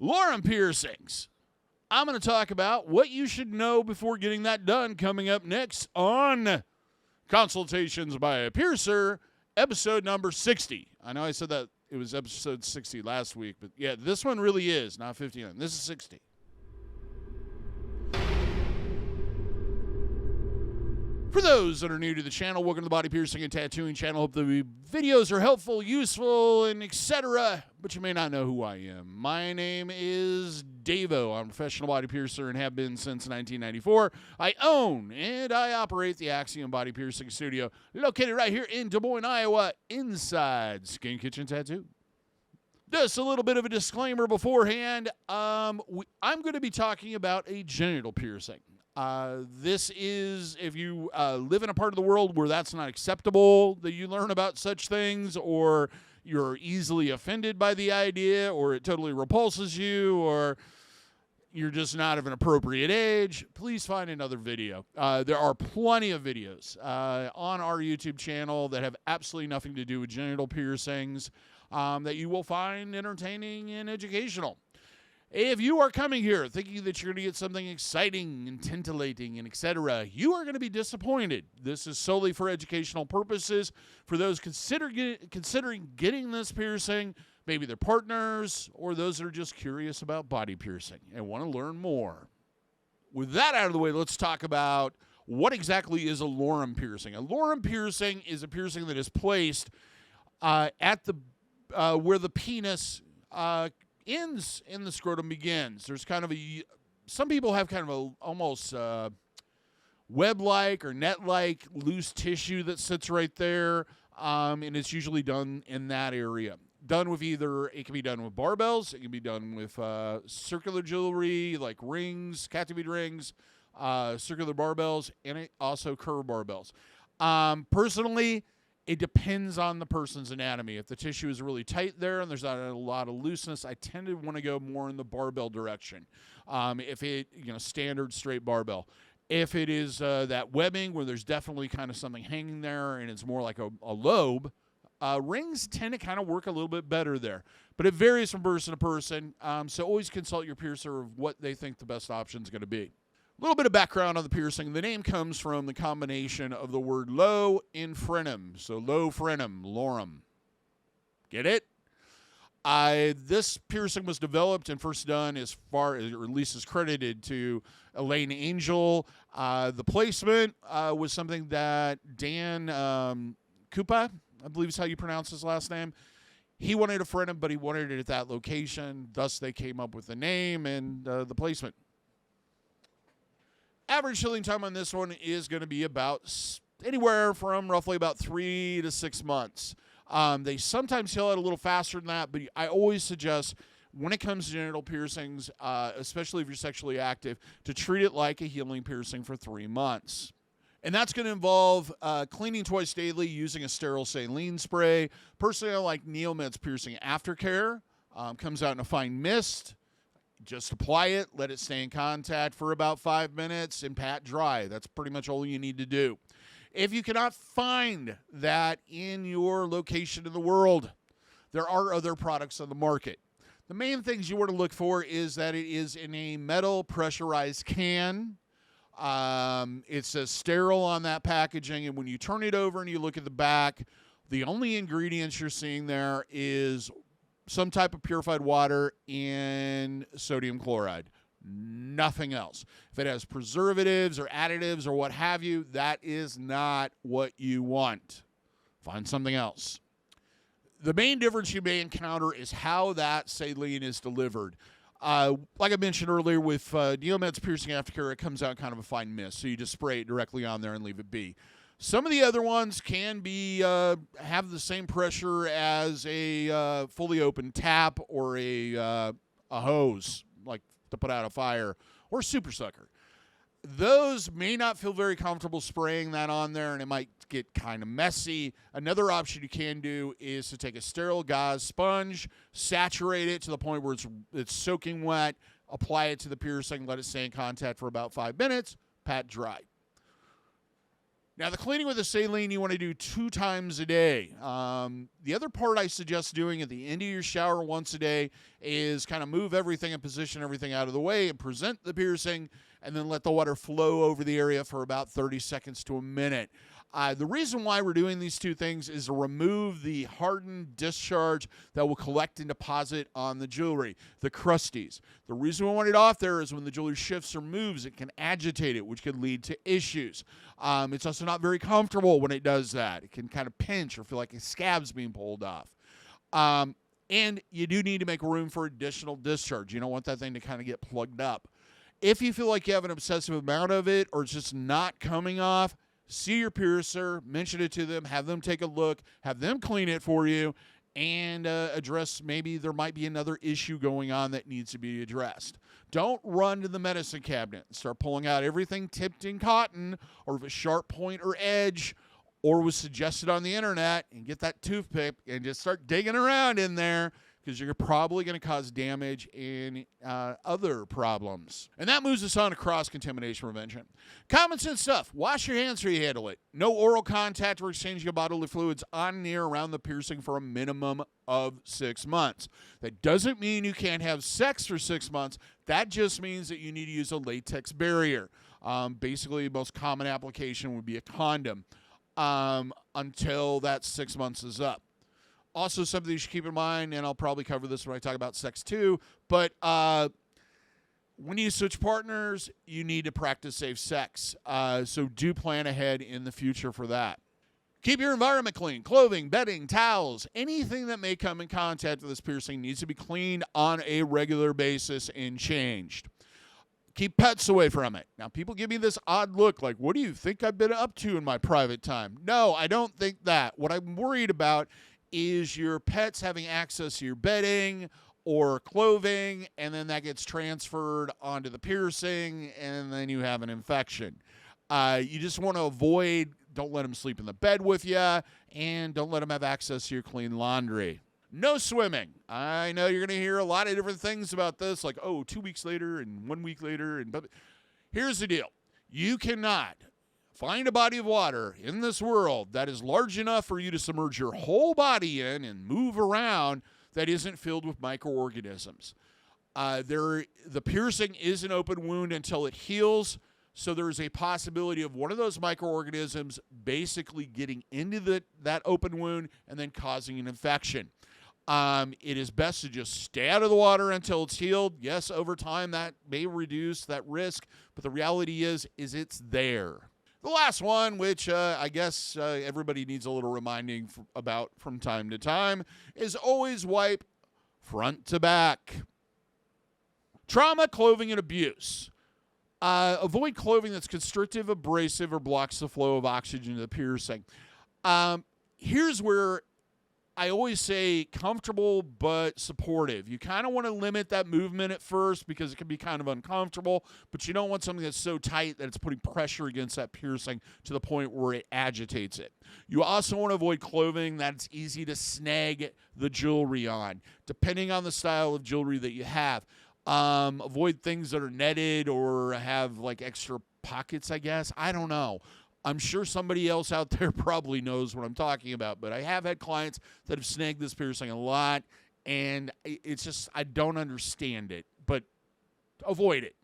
Lorum piercings. I'm going to talk about what you should know before getting that done coming up next on Consultations by a Piercer, episode number 60. I know I said that it was episode 60 last week, but yeah, this one really is, not 59. This is 60. For those that are new to the channel, welcome to the Body Piercing and Tattooing channel. Hope the videos are helpful, useful, and etc., but you may not know who I am. My name is DaVo. I'm a professional body piercer and have been since 1994. I own and I operate the Axiom Body Piercing Studio, located right here in Des Moines, Iowa, inside Skin Kitchen Tattoo. Just a little bit of a disclaimer beforehand. I'm going to be talking about a genital piercing. This is, if you live in a part of the world where that's not acceptable, that you learn about such things, or you're easily offended by the idea, or it totally repulses you, or you're just not of an appropriate age, please find another video. There are plenty of videos on our YouTube channel that have absolutely nothing to do with genital piercings that you will find entertaining and educational. If you are coming here thinking that you're going to get something exciting and titillating and etc., you are going to be disappointed. This is solely for educational purposes. For those considering getting this piercing, maybe their partners, or those that are just curious about body piercing and want to learn more. With that out of the way, let's talk about what exactly is a Lorum piercing. A Lorum piercing is a piercing that is placed at the where the penis ends and the scrotum begins. There's kind of some people have kind of a almost web-like or net-like loose tissue that sits right there, and it's usually done in that area. Done with it can be done with barbells, it can be done with circular jewelry like rings, cat bead rings, circular barbells, and also curved barbells. Personally, it depends on the person's anatomy. If the tissue is really tight there and there's not a lot of looseness, I tend to want to go more in the barbell direction. If it, standard straight barbell. If it is that webbing where there's definitely kind of something hanging there and it's more like a lobe, rings tend to kind of work a little bit better there. But it varies from person to person, so always consult your piercer of what they think the best option is going to be. A little bit of background on the piercing. The name comes from the combination of the word low and frenum. So low frenum, Lorum. Get it? This piercing was developed and first done as far as, or at least is credited to Elaine Angel. The placement was something that Dan Kupa, I believe is how you pronounce his last name. He wanted a frenum, but he wanted it at that location. Thus, they came up with the name and the placement. Average healing time on this one is going to be about anywhere from roughly about 3 to 6 months. They sometimes heal out a little faster than that, but I always suggest when it comes to genital piercings, especially if you're sexually active, to treat it like a healing piercing for 3 months. And that's going to involve cleaning twice daily using a sterile saline spray. Personally, I like Neomed's piercing Aftercare. Comes out in a fine mist. Just apply it, let it stay in contact for about 5 minutes, and pat dry. That's pretty much all you need to do. If you cannot find that in your location in the world, there are other products on the market. The main things you want to look for is that it is in a metal pressurized can. It says sterile on that packaging, and when you turn it over and you look at the back, the only ingredients you're seeing there is some type of purified water and sodium chloride. Nothing else. If it has preservatives or additives or what have you, that is not what you want. Find something else. The main difference you may encounter is how that saline is delivered. Like I mentioned earlier with Neomed's piercing Aftercare, it comes out kind of a fine mist, so you just spray it directly on there and leave it be. Some of the other ones can be have the same pressure as a fully open tap or a hose, like to put out a fire, or super sucker. Those may not feel very comfortable spraying that on there, and it might get kind of messy. Another option you can do is to take a sterile gauze sponge, saturate it to the point where it's soaking wet, apply it to the piercing, let it stay in contact for about 5 minutes, pat dry. Now, the cleaning with the saline you want to do 2 times a day. The other part I suggest doing at the end of your shower once a day is kind of move everything and position everything out of the way and present the piercing, and then let the water flow over the area for about 30 seconds to a minute. The reason why we're doing these 2 things is to remove the hardened discharge that will collect and deposit on the jewelry, the crusties. The reason we want it off there is when the jewelry shifts or moves, it can agitate it, which can lead to issues. It's also not very comfortable when it does that. It can kind of pinch or feel like a scab's being pulled off. And you do need to make room for additional discharge. You don't want that thing to kind of get plugged up. If you feel like you have an obsessive amount of it or it's just not coming off, see your piercer, mention it to them, have them take a look, have them clean it for you, and address maybe there might be another issue going on that needs to be addressed. Don't run to the medicine cabinet and start pulling out everything tipped in cotton or with a sharp point or edge or was suggested on the internet, and get that toothpick and just start digging around in there, because you're probably going to cause damage and other problems. And that moves us on to cross-contamination prevention. Common sense stuff. Wash your hands before you handle it. No oral contact or exchange of bodily fluids on, near, around the piercing for a minimum of 6 months. That doesn't mean you can't have sex for 6 months. That just means that you need to use a latex barrier. Basically, the most common application would be a condom until that 6 months is up. Also, something you should keep in mind, and I'll probably cover this when I talk about sex too, but when you switch partners, you need to practice safe sex. So do plan ahead in the future for that. Keep your environment clean. Clothing, bedding, towels, anything that may come in contact with this piercing needs to be cleaned on a regular basis and changed. Keep pets away from it. Now, people give me this odd look like, what do you think I've been up to in my private time? No, I don't think that. What I'm worried about is your pets having access to your bedding or clothing, and then that gets transferred onto the piercing, and then you have an infection. You just want to avoid, don't let them sleep in the bed with you, and don't let them have access to your clean laundry. No swimming. I know you're going to hear a lot of different things about this, like, 2 weeks later and 1 week later. But here's the deal. You cannot find a body of water in this world that is large enough for you to submerge your whole body in and move around that isn't filled with microorganisms. The piercing is an open wound until it heals, so there's a possibility of one of those microorganisms basically getting into that open wound and then causing an infection. It is best to just stay out of the water until it's healed. Yes, over time that may reduce that risk, but the reality is it's there. The last one, which I guess everybody needs a little reminding about from time to time, is always wipe front to back. Trauma, clothing, and abuse. Avoid clothing that's constrictive, abrasive, or blocks the flow of oxygen to the piercing. Here's where I always say comfortable but supportive. You kind of want to limit that movement at first because it can be kind of uncomfortable, but you don't want something that's so tight that it's putting pressure against that piercing to the point where it agitates it. You also want to avoid clothing that's easy to snag the jewelry on, depending on the style of jewelry that you have. Avoid things that are netted or have like extra pockets, I guess. I don't know. I'm sure somebody else out there probably knows what I'm talking about, but I have had clients that have snagged this piercing a lot, and it's just, I don't understand it, but avoid it.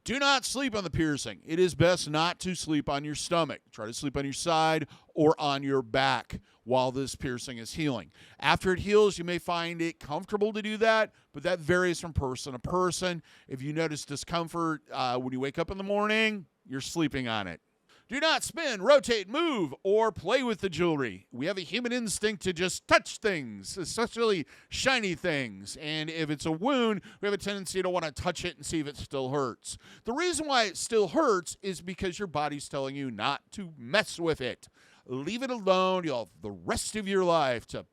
Do not sleep on the piercing. It is best not to sleep on your stomach. Try to sleep on your side or on your back while this piercing is healing. After it heals, you may find it comfortable to do that, but that varies from person to person. If you notice discomfort when you wake up in the morning, you're sleeping on it. Do not spin, rotate, move, or play with the jewelry. We have a human instinct to just touch things, especially shiny things. And if it's a wound, we have a tendency to want to touch it and see if it still hurts. The reason why it still hurts is because your body's telling you not to mess with it. Leave it alone. You'll have the rest of your life to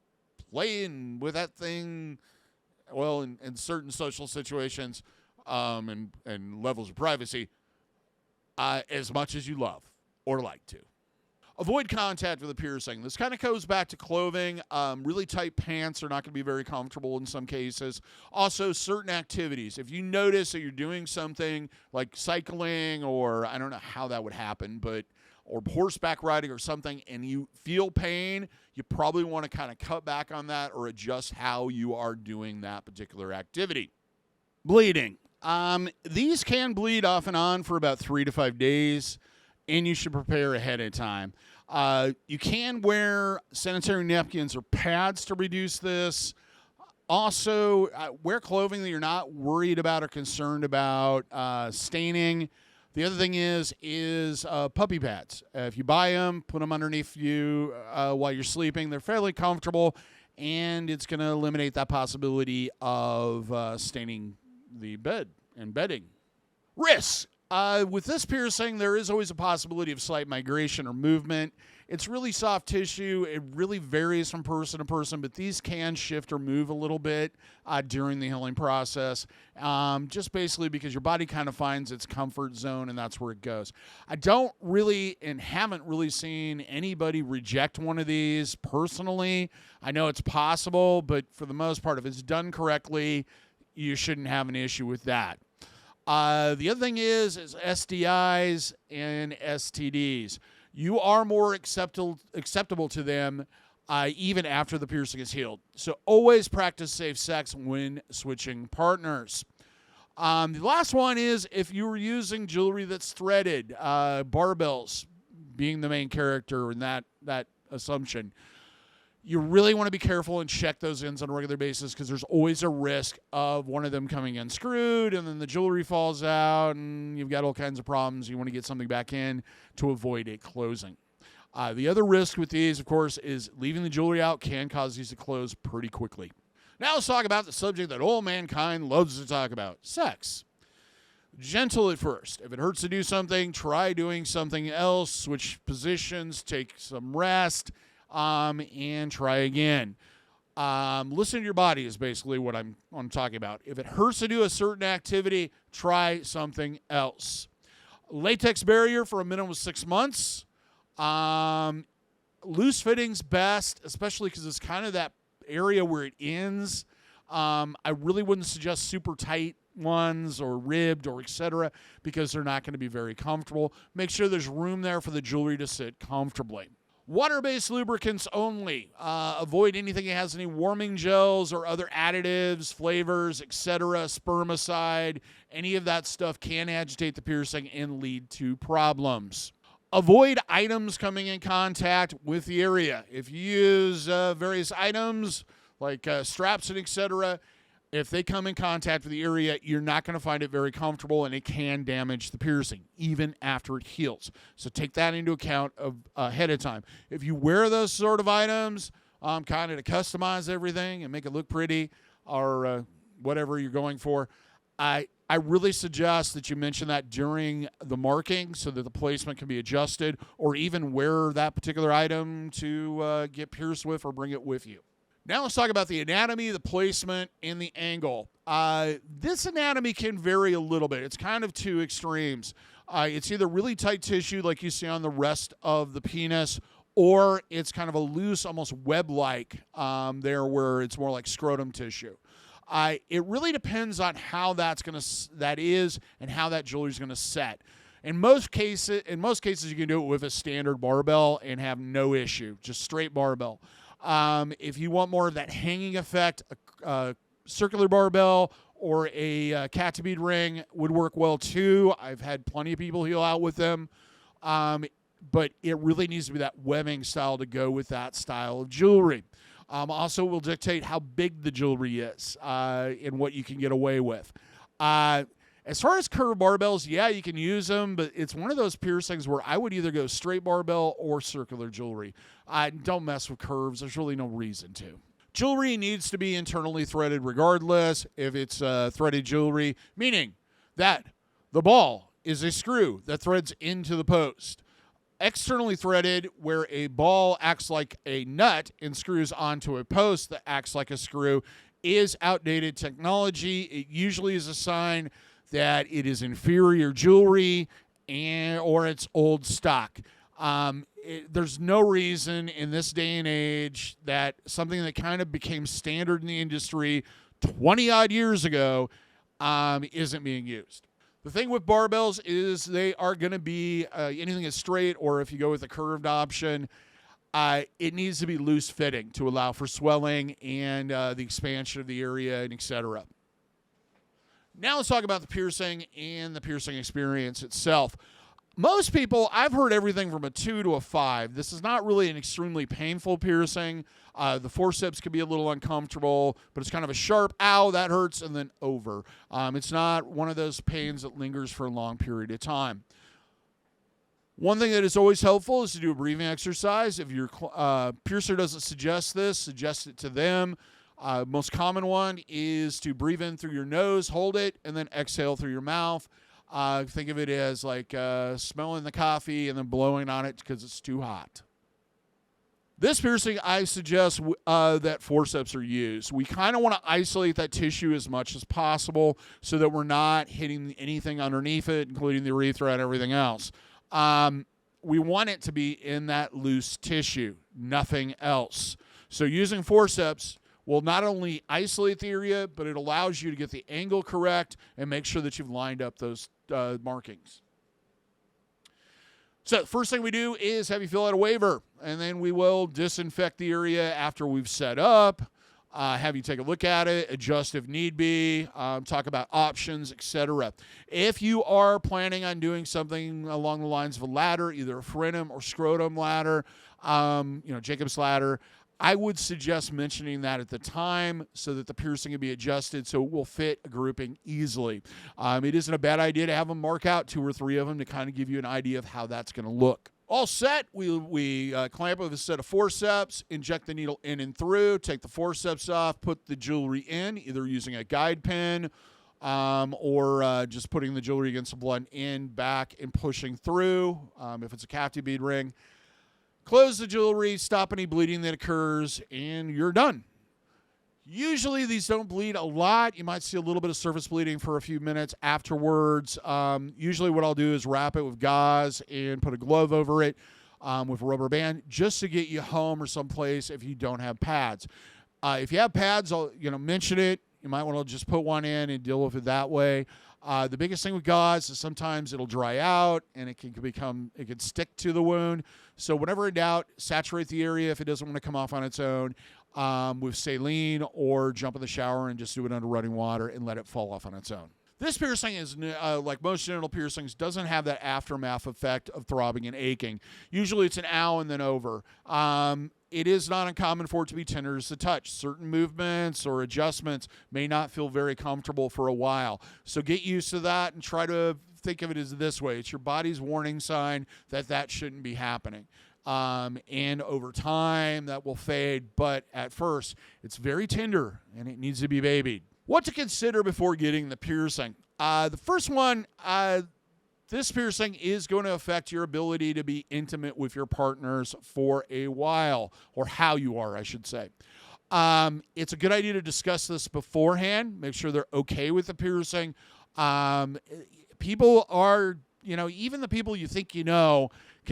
play with that thing, well, in certain social situations and levels of privacy, as much as you love or like to. Avoid contact with the piercing. This kind of goes back to clothing. Really tight pants are not going to be very comfortable in some cases. Also, certain activities. If you notice that you're doing something like cycling, or I don't know how that would happen, but or horseback riding or something, and you feel pain, you probably want to kind of cut back on that or adjust how you are doing that particular activity. Bleeding. These can bleed off and on for about 3 to 5 days, and you should prepare ahead of time. You can wear sanitary napkins or pads to reduce this. Also, wear clothing that you're not worried about or concerned about staining. The other thing is puppy pads. If you buy them, put them underneath you while you're sleeping. They're fairly comfortable, and it's going to eliminate that possibility of staining the bed and bedding. Risks. With this piercing, there is always a possibility of slight migration or movement. It's really soft tissue. It really varies from person to person, but these can shift or move a little bit during the healing process, just basically because your body kind of finds its comfort zone, and that's where it goes. I don't really and haven't really seen anybody reject one of these personally. I know it's possible, but for the most part, if it's done correctly, you shouldn't have an issue with that. The other thing is STIs and STDs. You are more acceptable to them even after the piercing is healed. So always practice safe sex when switching partners. The last one is if you were using jewelry that's threaded, barbells being the main character in that assumption. You really want to be careful and check those ends on a regular basis because there's always a risk of one of them coming unscrewed and then the jewelry falls out and you've got all kinds of problems. You want to get something back in to avoid it closing. The other risk with these, of course, is leaving the jewelry out can cause these to close pretty quickly. Now let's talk about the subject that all mankind loves to talk about, sex. Gentle at first. If it hurts to do something, try doing something else. Switch positions, take some rest. And try again. Listen to your body is basically what I'm talking about. If it hurts to do a certain activity, try something else. Latex barrier for a minimum of 6 months. Loose fittings best, especially because it's kind of that area where it ends. I really wouldn't suggest super tight ones or ribbed or etc. because they're not going to be very comfortable. Make sure there's room there for the jewelry to sit comfortably. Water-based lubricants only. Avoid anything that has any warming gels or other additives, flavors, etc., spermicide. Any of that stuff can agitate the piercing and lead to problems. Avoid items coming in contact with the area. If you use various items like straps and etc., if they come in contact with the area, you're not going to find it very comfortable, and it can damage the piercing, even after it heals. So take that into account ahead of time. If you wear those sort of items, kind of to customize everything and make it look pretty or whatever you're going for, I really suggest that you mention that during the marking so that the placement can be adjusted, or even wear that particular item to get pierced with or bring it with you. Now let's talk about the anatomy, the placement, and the angle. This anatomy can vary a little bit. It's kind of two extremes. It's either really tight tissue like you see on the rest of the penis, or it's kind of a loose, almost web-like there where it's more like scrotum tissue. It really depends on how that is and how that jewelry is going to set. In most cases, you can do it with a standard barbell and have no issue, just straight barbell. If you want more of that hanging effect, a circular barbell or a cat to bead ring would work well too. I've had plenty of people heal out with them, but it really needs to be that webbing style to go with that style of jewelry. Also will dictate how big the jewelry is and what you can get away with. As far as curved barbells, yeah, you can use them, but it's one of those piercings where I would either go straight barbell or circular jewelry. Don't mess with curves. There's really no reason to. Jewelry needs to be internally threaded regardless if it's threaded jewelry, meaning that the ball is a screw that threads into the post. Externally threaded, where a ball acts like a nut and screws onto a post that acts like a screw, is outdated technology. It usually is a sign that it is inferior jewelry or it's old stock. There's no reason in this day and age that something that kind of became standard in the industry 20 odd years ago isn't being used. The thing with barbells is they are going to be anything that's straight, or if you go with a curved option, it needs to be loose fitting to allow for swelling and the expansion of the area and etc. Now let's talk about the piercing and the piercing experience itself. Most people, I've heard everything from a 2 to a 5. This is not really an extremely painful piercing. The forceps can be a little uncomfortable, but it's kind of a sharp, ow, that hurts, and then over. It's not one of those pains that lingers for a long period of time. One thing that is always helpful is to do a breathing exercise. If your piercer doesn't suggest this, suggest it to them. Most common one is to breathe in through your nose, hold it, and then exhale through your mouth. Think of it as like smelling the coffee and then blowing on it because it's too hot. This piercing, I suggest that forceps are used. We kind of want to isolate that tissue as much as possible so that we're not hitting anything underneath it, including the urethra and everything else. We want it to be in that loose tissue, nothing else. So using forceps will not only isolate the area, but it allows you to get the angle correct and make sure that you've lined up those markings. So the first thing we do is have you fill out a waiver, and then we will disinfect the area after we've set up, have you take a look at it, adjust if need be, talk about options, etc. If you are planning on doing something along the lines of a ladder, either a frenum or scrotum ladder, Jacob's ladder, I would suggest mentioning that at the time so that the piercing can be adjusted so it will fit a grouping easily. It isn't a bad idea to have them mark out 2 or 3 of them to kind of give you an idea of how that's going to look. All set, we clamp with a set of forceps, inject the needle in and through, take the forceps off, put the jewelry in, either using a guide pin or just putting the jewelry against the blood in, back, and pushing through if it's a cavity bead ring. Close the jewelry, stop any bleeding that occurs, and you're done. Usually these don't bleed a lot. You might see a little bit of surface bleeding for a few minutes afterwards. Usually what I'll do is wrap it with gauze and put a glove over it with a rubber band just to get you home or someplace if you don't have pads. If you have pads, I'll mention it. You might want to just put one in and deal with it that way. The biggest thing with gauze is sometimes it'll dry out and it can stick to the wound. So whenever in doubt, saturate the area if it doesn't want to come off on its own with saline, or jump in the shower and just do it under running water and let it fall off on its own. This piercing is, like most genital piercings, doesn't have that aftermath effect of throbbing and aching. Usually it's an ow and then over. It is not uncommon for it to be tender as a touch. Certain movements or adjustments may not feel very comfortable for a while. So get used to that and try to think of it as this way. It's your body's warning sign that shouldn't be happening. And over time, that will fade. But at first, it's very tender and it needs to be babied. What to consider before getting the piercing? The first one, this piercing is going to affect your ability to be intimate with your partners for a while, or how you are, I should say. It's a good idea to discuss this beforehand. Make sure they're okay with the piercing. People are, even the people you think can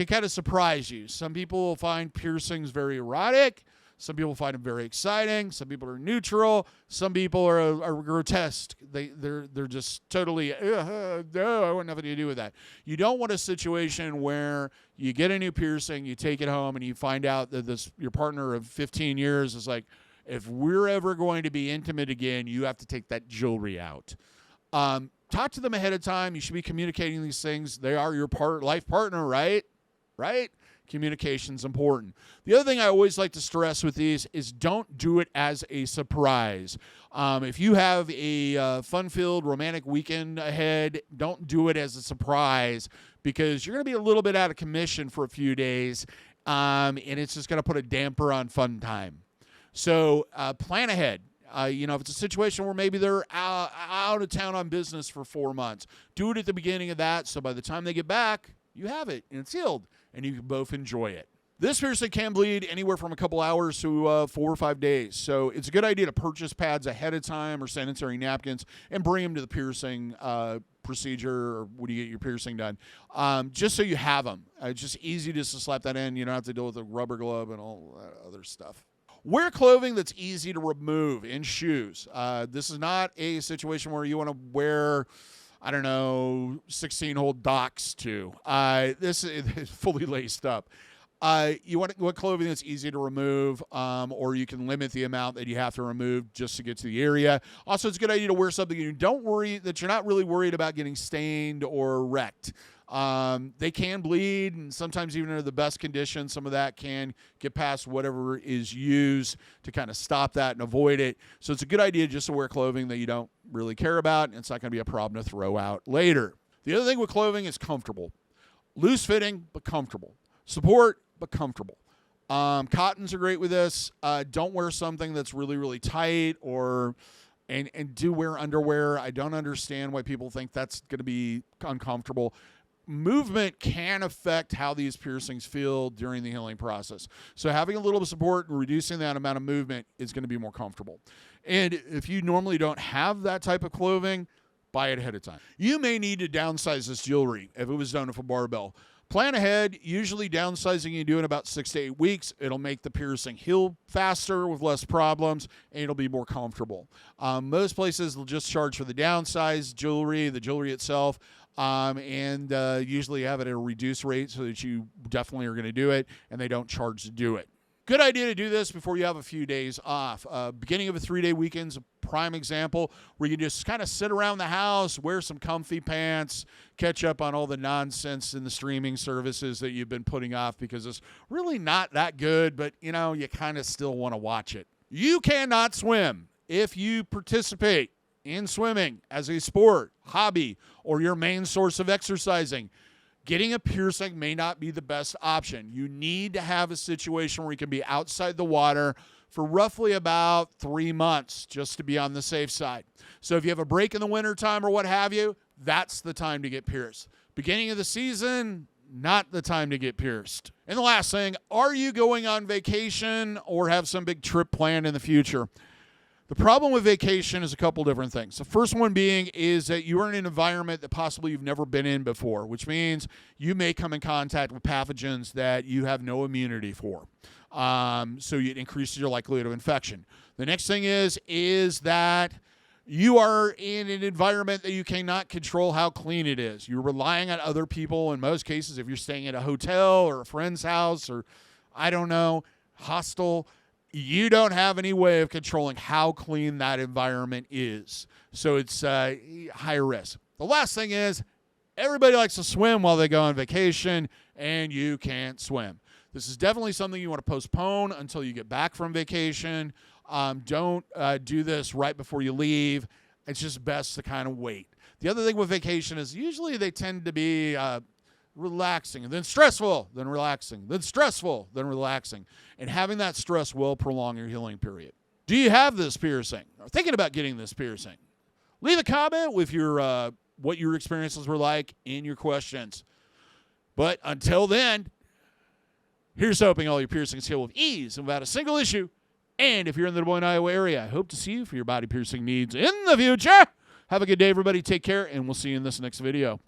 kind of surprise you. Some people will find piercings very erotic. Some people find them very exciting. Some people are neutral. Some people are grotesque. They're just totally, no, I want nothing to do with that. You don't want a situation where you get a new piercing, you take it home, and you find out that your partner of 15 years is like, if we're ever going to be intimate again, you have to take that jewelry out. Talk to them ahead of time. You should be communicating these things. They are your life partner, right? Right? Communication's important. The other thing I always like to stress with these is don't do it as a surprise. If you have a fun-filled romantic weekend ahead, don't do it as a surprise, because you're going to be a little bit out of commission for a few days, and it's just going to put a damper on fun time. So plan ahead. If it's a situation where maybe they're out of town on business for 4 months, do it at the beginning of that, so by the time they get back, you have it, and it's healed, and you can both enjoy it. This piercing can bleed anywhere from a couple hours to 4 or 5 days, so it's a good idea to purchase pads ahead of time or sanitary napkins and bring them to the piercing procedure or when you get your piercing done, just so you have them. It's just easy just to slap that in. You don't have to deal with a rubber glove and all that other stuff. Wear clothing that's easy to remove in shoes. This is not a situation where you want to wear I don't know, 16-hole docks to. This is fully laced up. You want clothing that's easy to remove, or you can limit the amount that you have to remove just to get to the area. Also, it's a good idea to wear something that you're not really worried about getting stained or wrecked. They can bleed, and sometimes even under the best conditions, some of that can get past whatever is used to kind of stop that and avoid it. So it's a good idea just to wear clothing that you don't really care about, and it's not going to be a problem to throw out later. The other thing with clothing is comfortable. Loose fitting, but comfortable. Support, but comfortable. Cottons are great with this. Don't wear something that's really, really tight, and do wear underwear. I don't understand why people think that's going to be uncomfortable. Movement can affect how these piercings feel during the healing process. So having a little bit of support and reducing that amount of movement is going to be more comfortable. And if you normally don't have that type of clothing, buy it ahead of time. You may need to downsize this jewelry if it was done with a barbell. Plan ahead. Usually downsizing you do in about 6 to 8 weeks. It'll make the piercing heal faster with less problems, and it'll be more comfortable. Most places will just charge for the downsized jewelry, the jewelry itself, and usually have it at a reduced rate so that you definitely are going to do it, and they don't charge to do it. Good idea to do this before you have a few days off. Beginning of a 3-day weekend's a prime example where you just kind of sit around the house, wear some comfy pants, catch up on all the nonsense in the streaming services that you've been putting off because it's really not that good, but you kind of still want to watch it. You cannot swim. If you participate in swimming as a sport, hobby, or your main source of exercising, getting a piercing may not be the best option. You need to have a situation where you can be outside the water for roughly about 3 months just to be on the safe side. So if you have a break in the wintertime or what have you, that's the time to get pierced. Beginning of the season, not the time to get pierced. And the last thing, are you going on vacation or have some big trip planned in the future? The problem with vacation is a couple different things. The first one being is that you are in an environment that possibly you've never been in before, which means you may come in contact with pathogens that you have no immunity for. So it increases your likelihood of infection. The next thing is that you are in an environment that you cannot control how clean it is. You're relying on other people. In most cases, if you're staying at a hotel or a friend's house or, I don't know, hostel, you don't have any way of controlling how clean that environment is. So it's high risk. The last thing is everybody likes to swim while they go on vacation, and you can't swim. This is definitely something you want to postpone until you get back from vacation. Don't do this right before you leave. It's just best to kind of wait. The other thing with vacation is usually they tend to be relaxing, and then stressful, then relaxing, then stressful, then relaxing. And having that stress will prolong your healing period. Do you have this piercing? Or thinking about getting this piercing? Leave a comment with your what your experiences were like in your questions. But until then, here's hoping all your piercings heal with ease and without a single issue. And if you're in the Des Moines, Iowa area, I hope to see you for your body piercing needs in the future. Have a good day, everybody. Take care, and we'll see you in this next video.